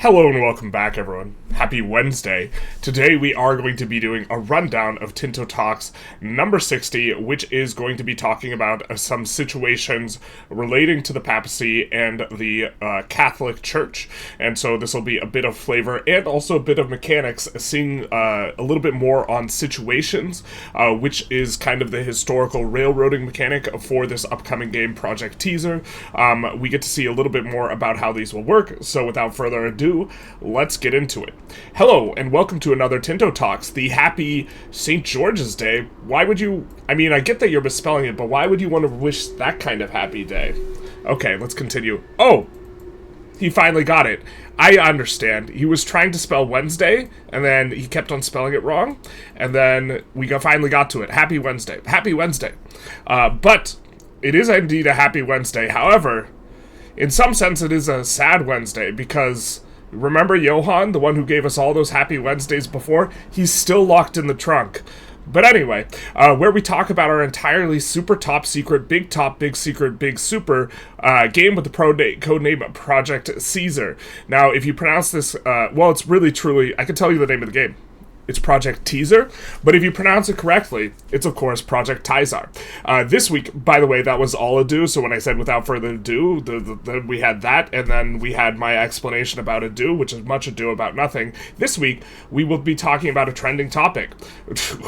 Hello and welcome back, everyone. Happy Wednesday. Today we are going to be doing a rundown of Tinto Talks number 60, which is going to be talking about some situations relating to the papacy and the Catholic Church. And so this will be a bit of flavor and also a bit of mechanics, seeing a little bit more on situations, which is kind of the historical railroading mechanic for this upcoming game, Project Teaser. We get to see a little bit more about how these will work, so without further ado, let's get into it. Hello, and welcome to another Tinto Talks, the happy St. George's Day. Why would you... I mean, I get that you're misspelling it, but why would you want to wish that kind of happy day? Okay, let's continue. Oh! He finally got it. I understand. He was trying to spell Wednesday, and then he kept on spelling it wrong, and then we finally got to it. Happy Wednesday. Happy Wednesday. But it is indeed a happy Wednesday. However, in some sense, it is a sad Wednesday, because... remember Johann, the one who gave us all those happy Wednesdays before? He's still locked in the trunk. But anyway, where we talk about our entirely super top secret, big top, big secret, big super game with the codename Project Caesar. Now, if you pronounce this, well, it's really truly, I can tell you the name of the game. It's Project Teaser, but if you pronounce it correctly, it's of course Project Tizar. This week, by the way, that was all ado, so when I said without further ado, we had that, and then we had my explanation about ado, which is much ado about nothing. This week, we will be talking about a trending topic.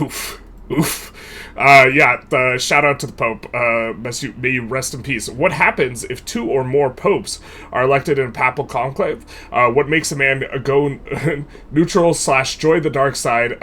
Oof. Oof. Shout out to the Pope. May you rest in peace. What happens if 2 or more popes are elected in a papal conclave? What makes a man go neutral / join the dark side?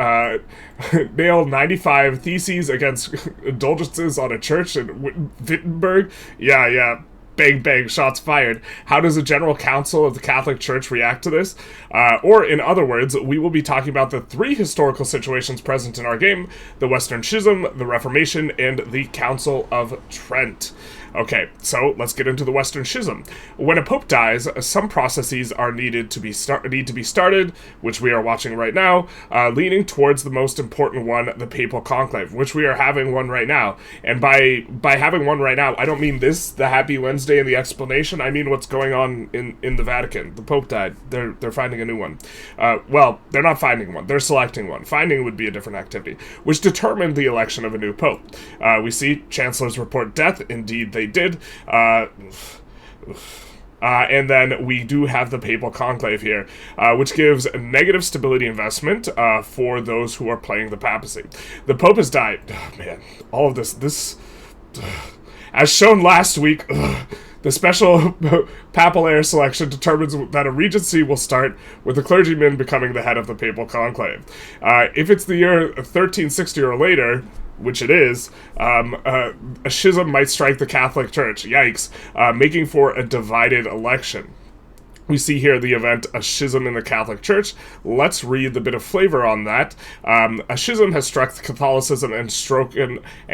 Nail 95 theses against indulgences on a church in Wittenberg? Yeah. Bang, bang, shots fired. How does the General Council of the Catholic Church react to this? Or, in other words, we will be talking about the 3 historical situations present in our game: the Western Schism, the Reformation, and the Council of Trent. Okay, so let's get into the Western Schism. When a pope dies, some processes are need to be started, which we are watching right now, leaning towards the most important one, the papal conclave, which we are having one right now. And by having one right now, I don't mean this, the Happy Wednesday and the explanation. I mean what's going on in the Vatican. The Pope died. They're finding a new one. Well, they're not finding one. They're selecting one. Finding would be a different activity, which determined the election of a new pope. We see chancellors report death. Indeed, they did. And then we do have the papal conclave here, which gives negative stability investment for those who are playing the papacy. The Pope has died. Oh, man, all of this, as shown last week, the special papal heir selection determines that a regency will start with the clergyman becoming the head of the papal conclave. If it's the year 1360 or later, which it is, a schism might strike the Catholic Church. Yikes. Making for a divided election. We see here the event, a schism in the Catholic Church. Let's read the bit of flavor on that. A schism has struck Catholicism and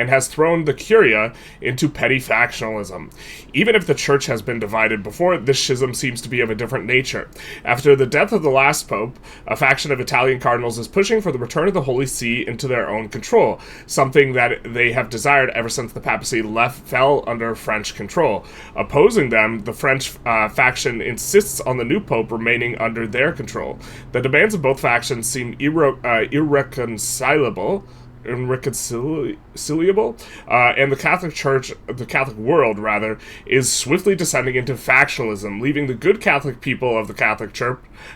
has thrown the Curia into petty factionalism. Even if the Church has been divided before, this schism seems to be of a different nature. After the death of the last Pope, a faction of Italian cardinals is pushing for the return of the Holy See into their own control, something that they have desired ever since the papacy fell under French control. Opposing them, the French faction insists on the new pope remaining under their control. The demands of both factions seem irreconcilable, and the Catholic Church, the Catholic world rather, is swiftly descending into factionalism, leaving the good Catholic people of the Catholic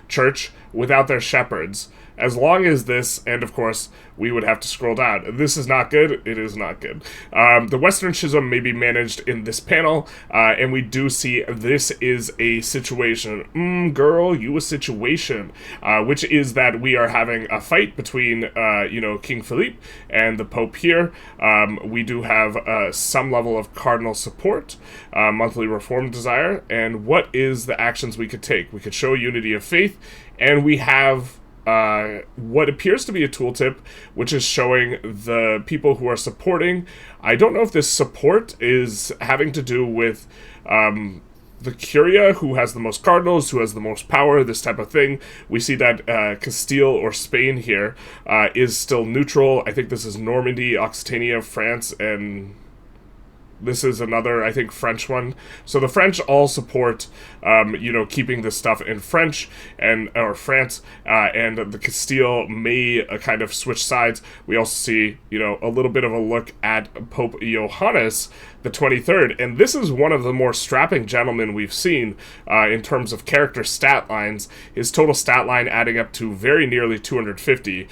Church without their shepherds. As long as this, and of course, we would have to scroll down. This is not good. It is not good. The Western Schism may be managed in this panel, and we do see this is a situation. Girl, you a situation. Which is that we are having a fight between, King Philippe and the Pope here. We do have some level of cardinal support, monthly reform desire, and what is the actions we could take? We could show unity of faith, and we have what appears to be a tooltip, which is showing the people who are supporting. I don't know if this support is having to do with the Curia, who has the most cardinals, who has the most power, this type of thing. We see that Castile or Spain here is still neutral. I think this is Normandy, Occitania, France, and This is another, I think, French one. So the French all support, keeping this stuff in French or France, and the Castile may kind of switch sides. We also see, a little bit of a look at Pope Johannes the 23rd, and this is one of the more strapping gentlemen we've seen in terms of character stat lines. His total stat line adding up to very nearly 250,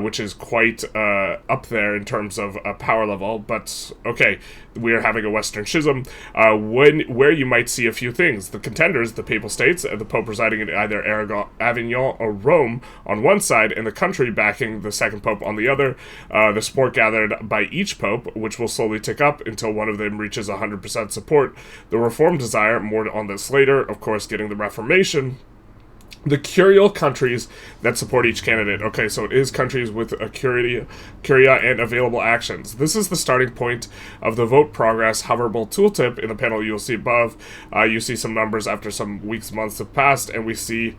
which is quite up there in terms of power level. But okay, we are having a Western Schism, where you might see a few things. The contenders, the Papal States, the Pope residing in either Avignon or Rome on one side, and the country backing the second Pope on the other. The support gathered by each Pope, which will slowly tick up until one of them reaches 100% support. The Reformed desire, more on this later, of course, getting the Reformation. The curial countries that support each candidate. Okay, so it is countries with a curia and available actions. This is the starting point of the vote progress hoverable tooltip in the panel you'll see above. You see some numbers after some weeks, months have passed, and we see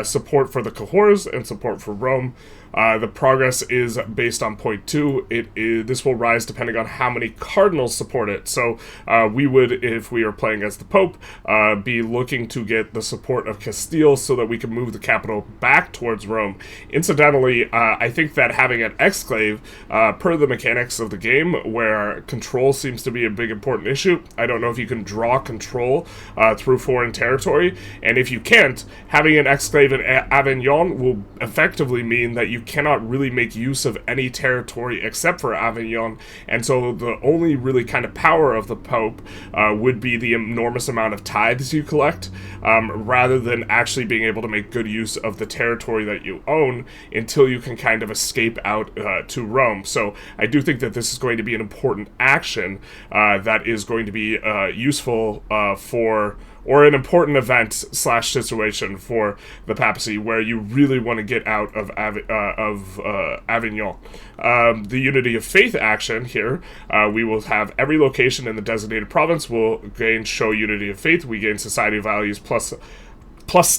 support for the Cahors and support for Rome. The progress is based on point 2. This will rise depending on how many cardinals support it. So we would, if we are playing as the Pope, be looking to get the support of Castile so that we can move the capital back towards Rome. Incidentally, I think that having an exclave, per the mechanics of the game, where control seems to be a big important issue, I don't know if you can draw control through foreign territory, and if you can't, having an exclave in Avignon will effectively mean that you cannot really make use of any territory except for Avignon, and so the only really kind of power of the Pope would be the enormous amount of tithes you collect, rather than actually being able to make good use of the territory that you own until you can kind of escape out to Rome. So I do think that this is going to be an important action that is going to be useful or an important event / situation for the papacy, where you really want to get out of Avignon. The unity of faith action here, we will have every location in the designated province will gain show unity of faith. We gain society values plus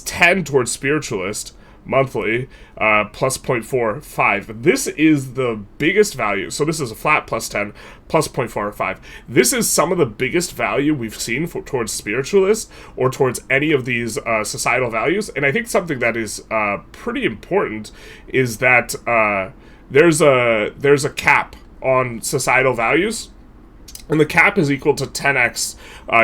10 towards spiritualist monthly, plus 0.45. This is the biggest value. So this is a flat plus 10, plus 0.45. This is some of the biggest value we've seen towards spiritualists or towards any of these societal values. And I think something that is pretty important is that there's a cap on societal values, and the cap is equal to 10x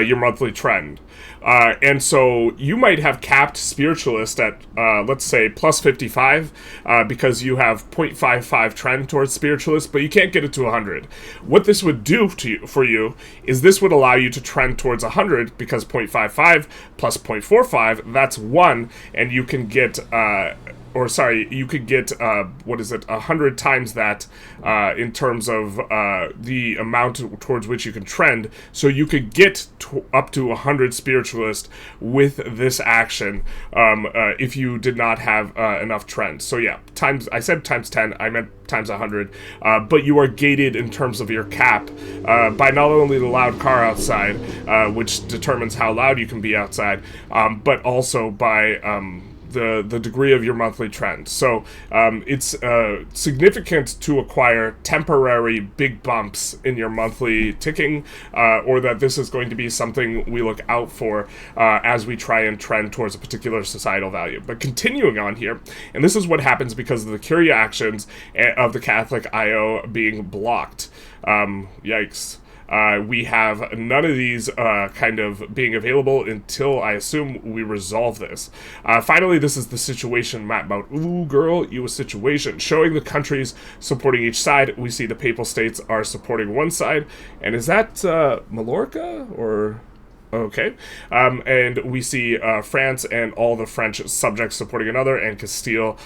your monthly trend. And so you might have capped spiritualist at, let's say, plus 55, because you have 0.55 trend towards spiritualist, but you can't get it to 100. What this would do for you is this would allow you to trend towards 100, because 0.55 plus 0.45, that's 1, and you can get... you could get, 100 times that in terms of the amount towards which you can trend. So you could get up to 100 spiritualist with this action if you did not have enough trend. So yeah, I said times 10, I meant times 100, but you are gated in terms of your cap by not only the loud car outside, which determines how loud you can be outside, but also by... the degree of your monthly trend. So it's significant to acquire temporary big bumps in your monthly ticking, or that this is going to be something we look out for as we try and trend towards a particular societal value. But continuing on here, and this is what happens because of the curia actions of the Catholic IO being blocked. Yikes. We have none of these kind of being available until, I assume, we resolve this. Finally, this is the situation map mode. Ooh, girl, you a situation. Showing the countries supporting each side. We see the Papal States are supporting one side. And is that Mallorca or... Okay, and we see France and all the French subjects supporting another, and Castile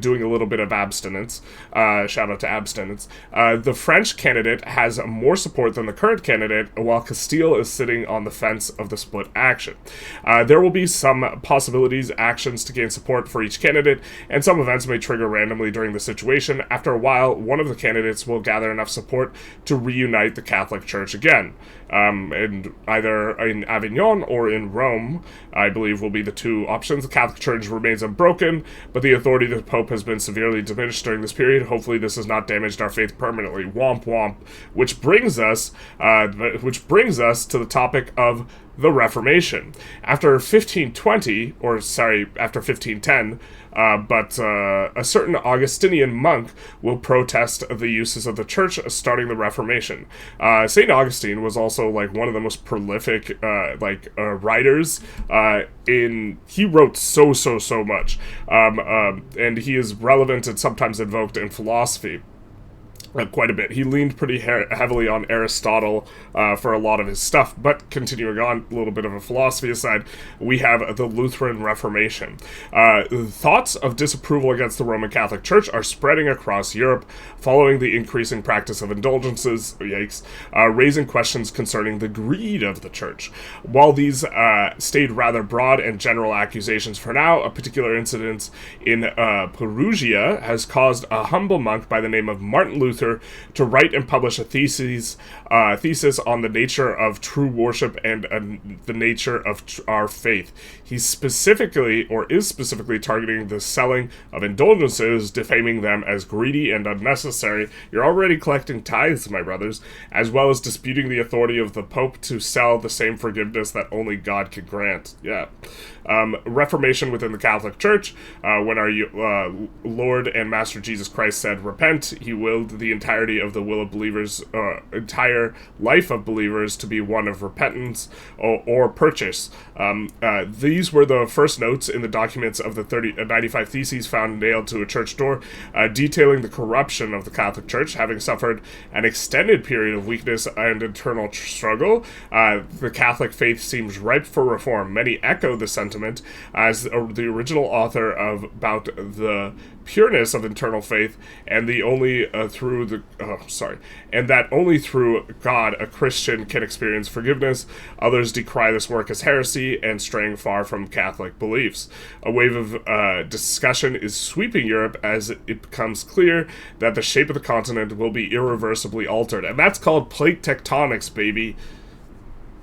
doing a little bit of abstinence. Shout out to abstinence. The French candidate has more support than the current candidate, while Castile is sitting on the fence of the split action. There will be some possibilities, actions to gain support for each candidate, and some events may trigger randomly during the situation. After a while, one of the candidates will gather enough support to reunite the Catholic Church again. And either in Avignon or in Rome, I believe, will be the two options. The Catholic Church remains unbroken, but the authority of the Pope has been severely diminished during this period. Hopefully this has not damaged our faith permanently. Womp womp. Which brings us to the topic of the Reformation. After 1520, after 1510, a certain Augustinian monk will protest the uses of the church, starting the Reformation. St. Augustine was also one of the most prolific writers. He wrote so much, and he is relevant and sometimes invoked in philosophy. Quite a bit. He leaned pretty heavily on Aristotle for a lot of his stuff, but continuing on, a little bit of a philosophy aside, we have the Lutheran Reformation. Thoughts of disapproval against the Roman Catholic Church are spreading across Europe following the increasing practice of indulgences, raising questions concerning the greed of the Church. While these stayed rather broad and general accusations for now, a particular incident in Perugia has caused a humble monk by the name of Martin Luther to write and publish a thesis on the nature of true worship and the nature of our faith. He is specifically targeting the selling of indulgences, defaming them as greedy and unnecessary. You're already collecting tithes, my brothers, as well as disputing the authority of the Pope to sell the same forgiveness that only God can grant. Yeah. Reformation within the Catholic Church. When our Lord and Master Jesus Christ said, "Repent," he willed the entirety of the will of believers, entire life of believers, to be one of repentance or purchase. These were the first notes in the documents of the 95 Theses found nailed to a church door, detailing the corruption of the Catholic Church, having suffered an extended period of weakness and internal struggle. The Catholic faith seems ripe for reform. Many echo the sentiment as the original author about the pureness of internal faith, and only through God a Christian can experience forgiveness. Others decry this work as heresy and straying far from Catholic beliefs. A wave of discussion is sweeping Europe as it becomes clear that the shape of the continent will be irreversibly altered, and that's called plate tectonics, baby.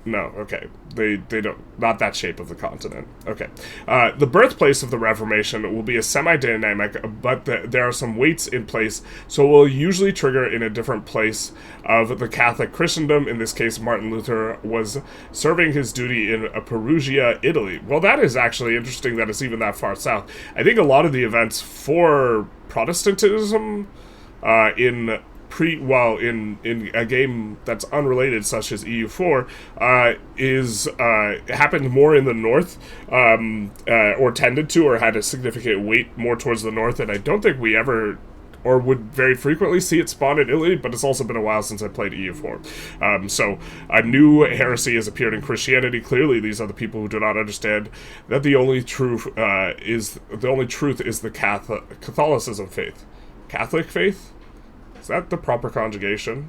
No, okay. They don't, not that shape of the continent. Okay. The birthplace of the Reformation will be a semi-dynamic, but there are some weights in place, so it will usually trigger in a different place of the Catholic Christendom. In this case, Martin Luther was serving his duty in Perugia, Italy. Well, that is actually interesting that it's even that far south. I think a lot of the events for Protestantism in a game that's unrelated, such as EU4, happened more in the north, or tended to, or had a significant weight more towards the north, and I don't think we ever, or would very frequently see it spawn in Italy, but it's also been a while since I played EU4. So a new heresy has appeared in Christianity. Clearly, these are the people who do not understand that the only truth is the Catholicism faith. Catholic faith? Is that the proper conjugation?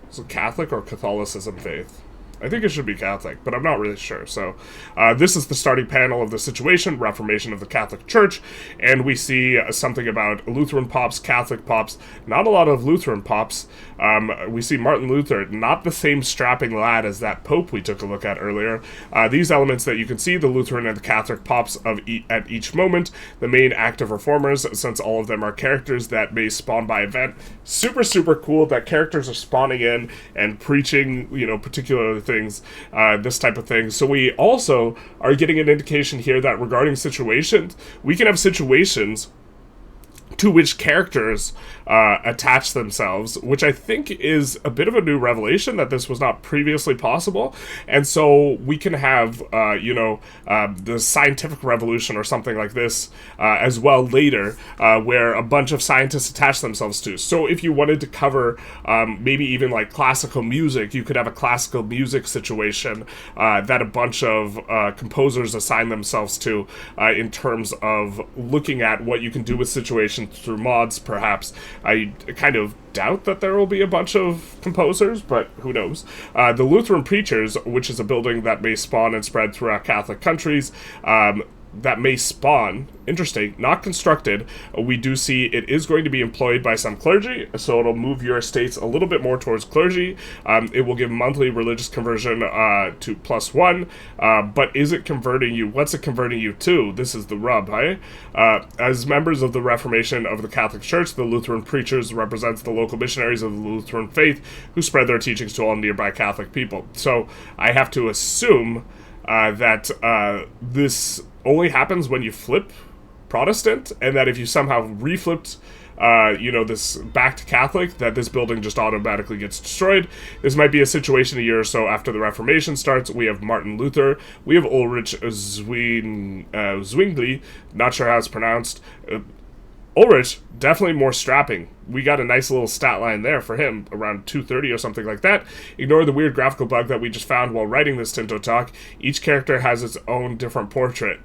Is it Catholic or Catholicism faith? I think it should be Catholic, but I'm not really sure. So this is the starting panel of the situation, Reformation of the Catholic Church, and we see something about Lutheran pops, Catholic pops, not a lot of Lutheran pops. We see Martin Luther, not the same strapping lad as that Pope we took a look at earlier. These elements that you can see, the Lutheran and the Catholic pops at each moment, the main active reformers, since all of them are characters that may spawn by event. Super, super cool that characters are spawning in and preaching, particular things, this type of thing. So we also are getting an indication here that regarding situations, we can have situations to which characters attach themselves, which I think is a bit of a new revelation that this was not previously possible. And so we can have, the scientific revolution or something like this as well later, where a bunch of scientists attach themselves to. So if you wanted to cover maybe even like classical music, you could have a classical music situation that a bunch of composers assign themselves to in terms of looking at what you can do with situations through mods, perhaps. I kind of doubt that there will be a bunch of composers, but who knows. The Lutheran Preachers, which is a building that may spawn and spread throughout Catholic countries, that may spawn, interesting, not constructed, we do see it is going to be employed by some clergy, so it'll move your estates a little bit more towards clergy. It will give monthly religious conversion to +1, but is it converting you? What's it converting you to? This is the rub, right? As members of the Reformation of the Catholic Church, the Lutheran preachers represents the local missionaries of the Lutheran faith who spread their teachings to all nearby Catholic people. So I have to assume that this only happens when you flip Protestant, and that if you somehow reflipped this back to Catholic, that this building just automatically gets destroyed. This might be a situation a year or so after the Reformation starts. We have Martin Luther, we have Ulrich Zwingli, not sure how it's pronounced. Ulrich, definitely more strapping. We got a nice little stat line there for him, around 230 or something like that. Ignore the weird graphical bug that we just found while writing this Tinto talk. Each character has its own different portrait.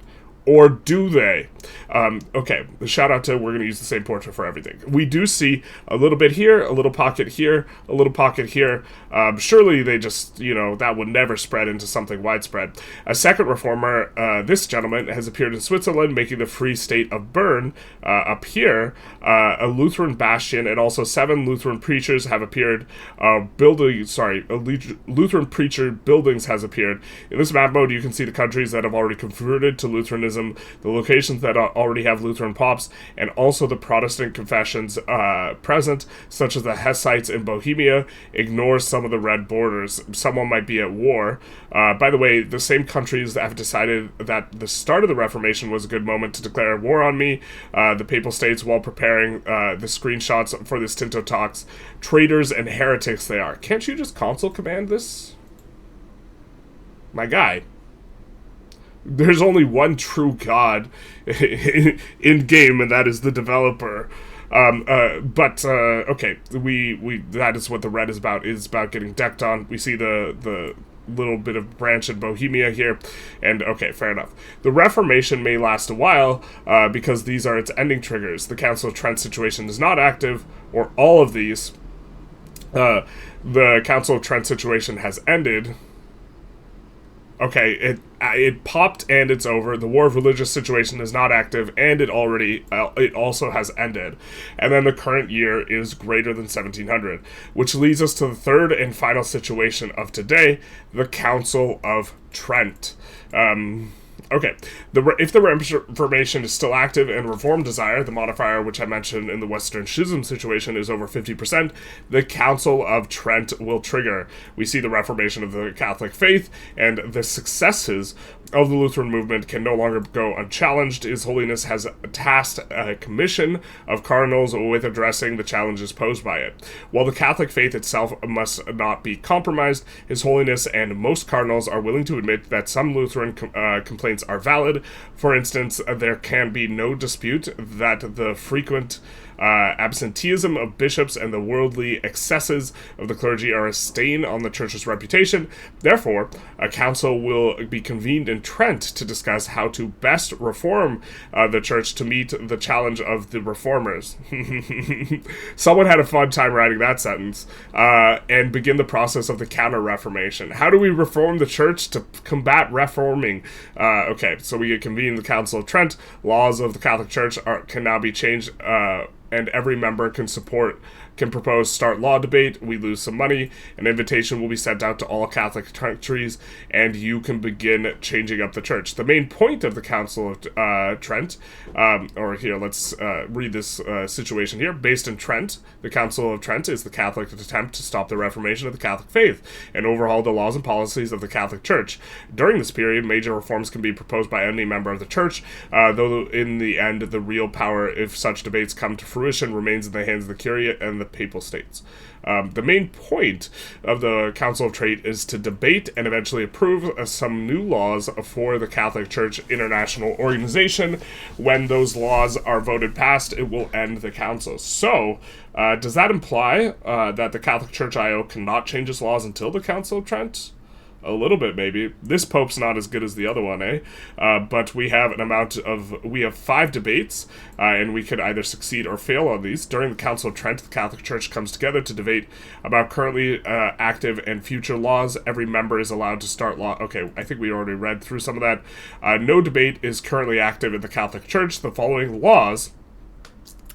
Or do they? Okay, shout out to, we're going to use the same portrait for everything. We do see a little bit here, a little pocket here, a little pocket here. Surely they just, that would never spread into something widespread. A second reformer, this gentleman, has appeared in Switzerland, making the Free State of Bern up here, a Lutheran bastion, and also 7 Lutheran preachers have appeared. Lutheran preacher buildings has appeared. In this map mode, you can see the countries that have already converted to Lutheranism, the locations that already have Lutheran pops, and also the Protestant confessions present, such as the Hessites in Bohemia. Ignore some of the red borders. Someone might be at war. By the way, the same countries that have decided that the start of the Reformation was a good moment to declare war on me, the Papal States, while preparing the screenshots for this Tinto Talks, traitors and heretics they are. Can't you just console command this? My guy. There's only one true God in game, and that is the developer. Okay, we that is what the red is about getting decked on. We see the little bit of branch in Bohemia here, and okay, fair enough. The Reformation may last a while, because these are its ending triggers. The Council of Trent situation is not active, or all of these. The Council of Trent situation has ended. Okay, it popped and it's over. The War of Religious situation is not active, and it also has ended. And then the current year is greater than 1700, which leads us to the third and final situation of today, the Council of Trent. Okay, if the Reformation is still active and Reform desire, the modifier which I mentioned in the Western Schism situation is over 50%, the Council of Trent will trigger. We see the Reformation of the Catholic faith, and the successes of the Lutheran movement can no longer go unchallenged. His Holiness has tasked a commission of cardinals with addressing the challenges posed by it. While the Catholic faith itself must not be compromised, His Holiness and most cardinals are willing to admit that some Lutheran complaints are valid. For instance, there can be no dispute that the frequent absenteeism of bishops and the worldly excesses of the clergy are a stain on the Church's reputation. Therefore, a council will be convened in Trent to discuss how to best reform the Church to meet the challenge of the reformers. Someone had a fun time writing that sentence. And begin the process of the Counter-Reformation. How do we reform the Church to combat reforming? Okay, so we convene the Council of Trent. Laws of the Catholic Church can now be changed, and every member can propose start law debate. We lose some money. An invitation will be sent out to all Catholic countries, and you can begin changing up the Church. The main point of the Council of Trent, let's read this situation here. Based in Trent, the Council of Trent is the Catholic attempt to stop the Reformation of the Catholic faith and overhaul the laws and policies of the Catholic Church. During this period, major reforms can be proposed by any member of the Church, though in the end, the real power, if such debates come to fruition, remains in the hands of the Curia and the Papal States. The main point of the Council of Trent is to debate and eventually approve some new laws for the Catholic Church International Organization. When those laws are voted past, it will end the council. So, does that imply that the Catholic Church I.O. cannot change its laws until the Council of Trent? A little bit, maybe. This pope's not as good as the other one, eh? But we have we have 5 debates, and we could either succeed or fail on these. During the Council of Trent, the Catholic Church comes together to debate about currently active and future laws. Every member is allowed to start law. Okay, I think we already read through some of that. No debate is currently active in the Catholic Church. The following laws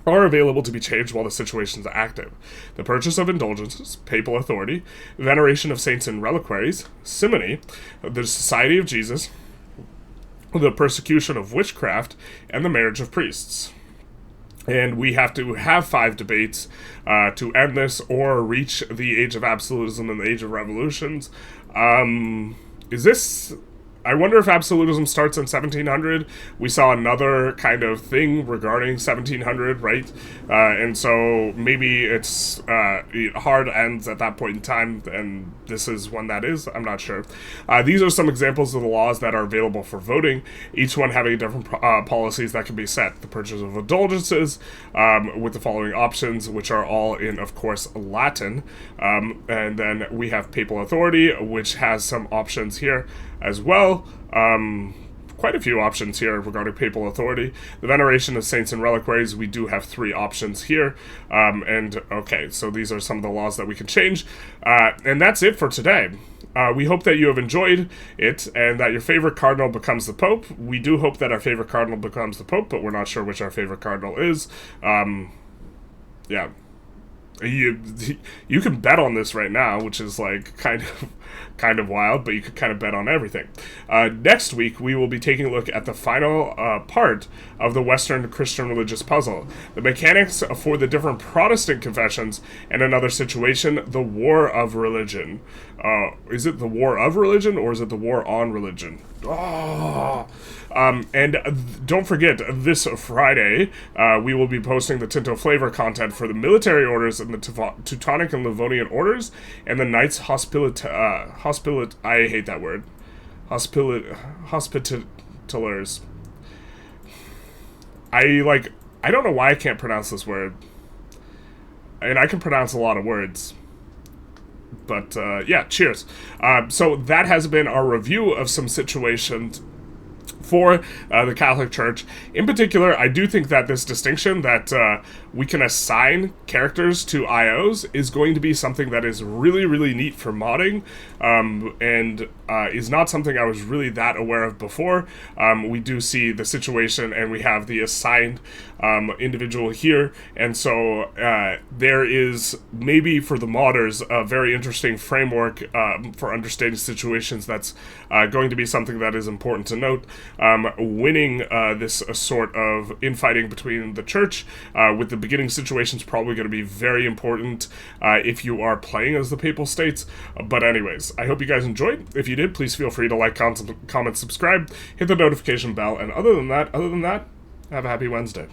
are available to be changed while the situation is active: the purchase of indulgences, papal authority, veneration of saints and reliquaries, simony, the Society of Jesus, the persecution of witchcraft, and the marriage of priests. And we have to have 5 debates to end this or reach the age of absolutism and the age of revolutions. Is this... I wonder if absolutism starts in 1700. We saw another kind of thing regarding 1700, right? And so maybe it's hard ends at that point in time, and this is when that is. I'm not sure. These are some examples of the laws that are available for voting, each one having different policies that can be set. The purchase of indulgences, with the following options, which are all in, of course, Latin. And then we have papal authority, which has some options here as well. Quite a few options here regarding papal authority. The veneration of saints and reliquaries, we do have 3 options here. And okay, so these are some of the laws that we can change. And that's it for today. We hope that you have enjoyed it and that your favorite cardinal becomes the Pope. We do hope that our favorite cardinal becomes the Pope, but we're not sure which our favorite cardinal is. Yeah. You can bet on this right now, which is like kind of wild, but you could kind of bet on everything. Next week, we will be taking a look at the final part of the Western Christian religious puzzle, the mechanics for the different Protestant confessions, and another situation, the war of religion. Is it the war of religion, or is it the war on religion? And don't forget, this Friday, we will be posting the Tinto Flavour content for the military orders and the Teutonic and Livonian orders, and the Knights I hate that word. Hospitallers. I don't know why I can't pronounce this word. And I can pronounce a lot of words. But, yeah, cheers. So that has been our review of some situations for the Catholic Church. In particular, I do think that this distinction that we can assign characters to IOs is going to be something that is really, really neat for modding, and is not something I was really that aware of before. We do see the situation, and we have the assigned individual here, and so there is, maybe for the modders, a very interesting framework for understanding situations that's going to be something that is important to note. Winning this sort of infighting between the church with the beginning situation is probably going to be very important if you are playing as the Papal States. But anyways, I hope you guys enjoyed. If you did, please feel free to like, comment, subscribe, hit the notification bell, and other than that, have a happy Wednesday.